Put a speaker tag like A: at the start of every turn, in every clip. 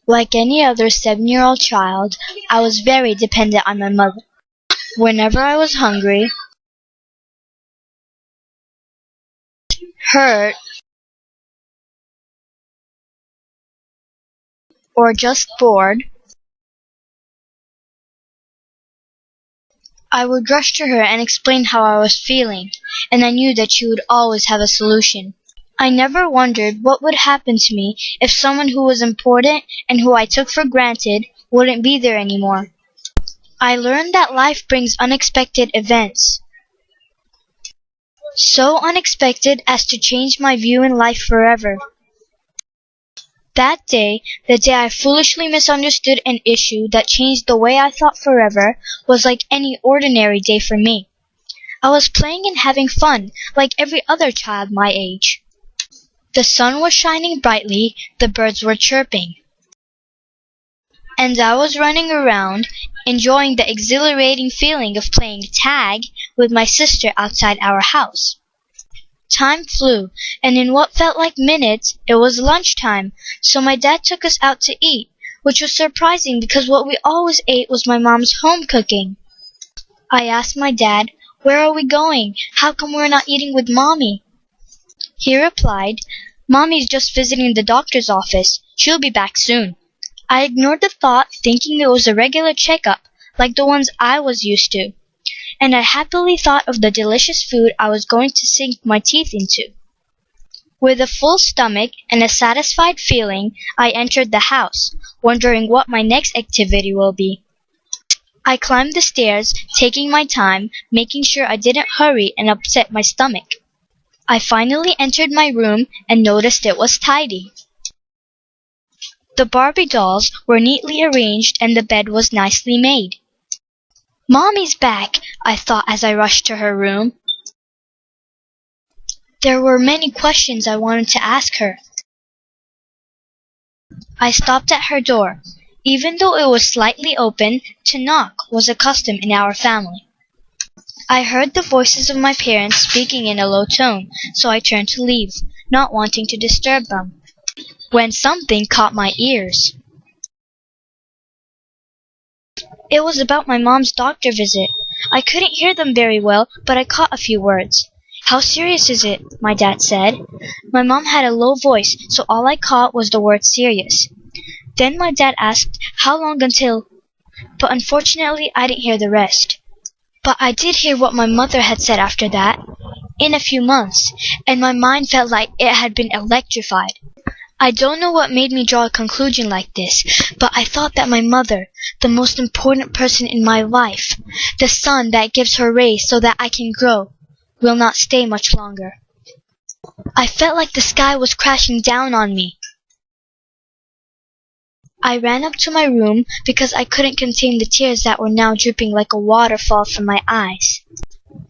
A: Like any other 7-year-old child, I was very dependent on my mother. Whenever I was hungry, hurt, or just bored, I would rush to her and explain how I was feeling, and I knew that she would always have a solution. I never wondered what would happen to me if someone who was important and who I took for granted wouldn't be there anymore. I learned that life brings unexpected events. So unexpected as to change my view in life forever. That day, the day I foolishly misunderstood an issue that changed the way I thought forever, was like any ordinary day for me. I was playing and having fun, like every other child my age. The sun was shining brightly, the birds were chirping. And I was running around, enjoying the exhilarating feeling of playing tag with my sister outside our house. Time flew, and in what felt like minutes, it was lunchtime, so my dad took us out to eat, which was surprising because what we always ate was my mom's home cooking. I asked my dad, "Where are we going? How come we're not eating with Mommy?" He replied, "Mommy's just visiting the doctor's office. She'll be back soon." I ignored the thought, thinking it was a regular checkup, like the ones I was used to, and I happily thought of the delicious food I was going to sink my teeth into. With a full stomach and a satisfied feeling, I entered the house, wondering what my next activity will be. I climbed the stairs, taking my time, making sure I didn't hurry and upset my stomach. I finally entered my room and noticed it was tidy. The Barbie dolls were neatly arranged and the bed was nicely made. "Mommy's back," I thought as I rushed to her room. There were many questions I wanted to ask her. I stopped at her door. Even though it was slightly open, to knock was a custom in our family. I heard the voices of my parents speaking in a low tone, so I turned to leave, not wanting to disturb them, when something caught my ears. It was about my mom's doctor visit. I couldn't hear them very well, but I caught a few words. "How serious is it?" my dad said. My mom had a low voice, so all I caught was the word serious. Then my dad asked, "How long until?" But unfortunately, I didn't hear the rest. But I did hear what my mother had said after that. "In a few months," and my mind felt like it had been electrified. I don't know what made me draw a conclusion like this, but I thought that my mother, the most important person in my life, the sun that gives her rays so that I can grow, will not stay much longer. I felt like the sky was crashing down on me. I ran up to my room because I couldn't contain the tears that were now dripping like a waterfall from my eyes.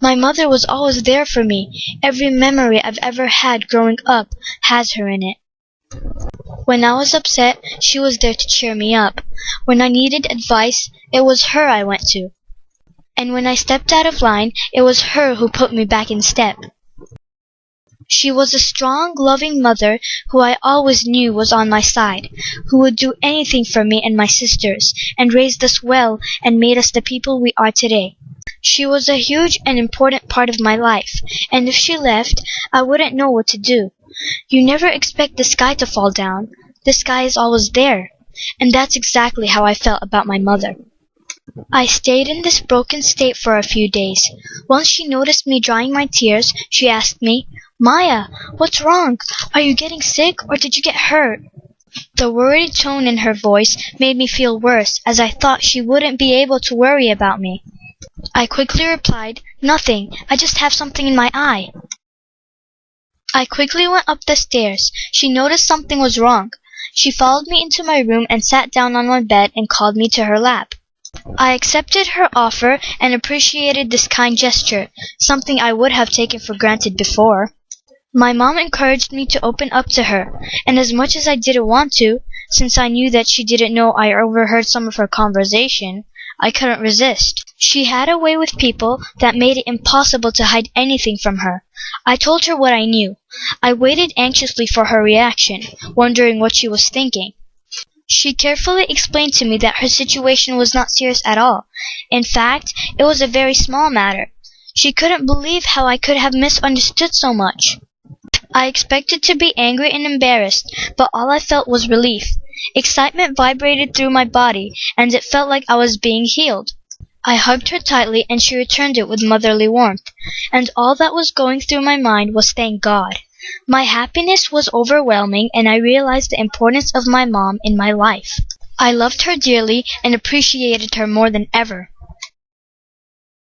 A: My mother was always there for me. Every memory I've ever had growing up has her in it. When I was upset, she was there to cheer me up. When I needed advice, it was her I went to. And when I stepped out of line, it was her who put me back in step. She was a strong, loving mother who I always knew was on my side, who would do anything for me and my sisters, and raised us well and made us the people we are today. She was a huge and important part of my life, and if she left, I wouldn't know what to do. You never expect the sky to fall down. The sky is always there, and that's exactly how I felt about my mother. I stayed in this broken state for a few days. Once she noticed me drying my tears, she asked me, "Maya, what's wrong? Are you getting sick or did you get hurt?" The worried tone in her voice made me feel worse, as I thought she wouldn't be able to worry about me. I quickly replied, "Nothing, I just have something in my eye." I quickly went up the stairs. She noticed something was wrong. She followed me into my room and sat down on my bed and called me to her lap. I accepted her offer and appreciated this kind gesture, something I would have taken for granted before. My mom encouraged me to open up to her, and as much as I didn't want to, since I knew that she didn't know I overheard some of her conversation, I couldn't resist. She had a way with people that made it impossible to hide anything from her. I told her what I knew. I waited anxiously for her reaction, wondering what she was thinking. She carefully explained to me that her situation was not serious at all. In fact, it was a very small matter. She couldn't believe how I could have misunderstood so much. I expected to be angry and embarrassed, but all I felt was relief. Excitement vibrated through my body, and it felt like I was being healed. I hugged her tightly, and she returned it with motherly warmth, and all that was going through my mind was thank God. My happiness was overwhelming, and I realized the importance of my mom in my life. I loved her dearly and appreciated her more than ever.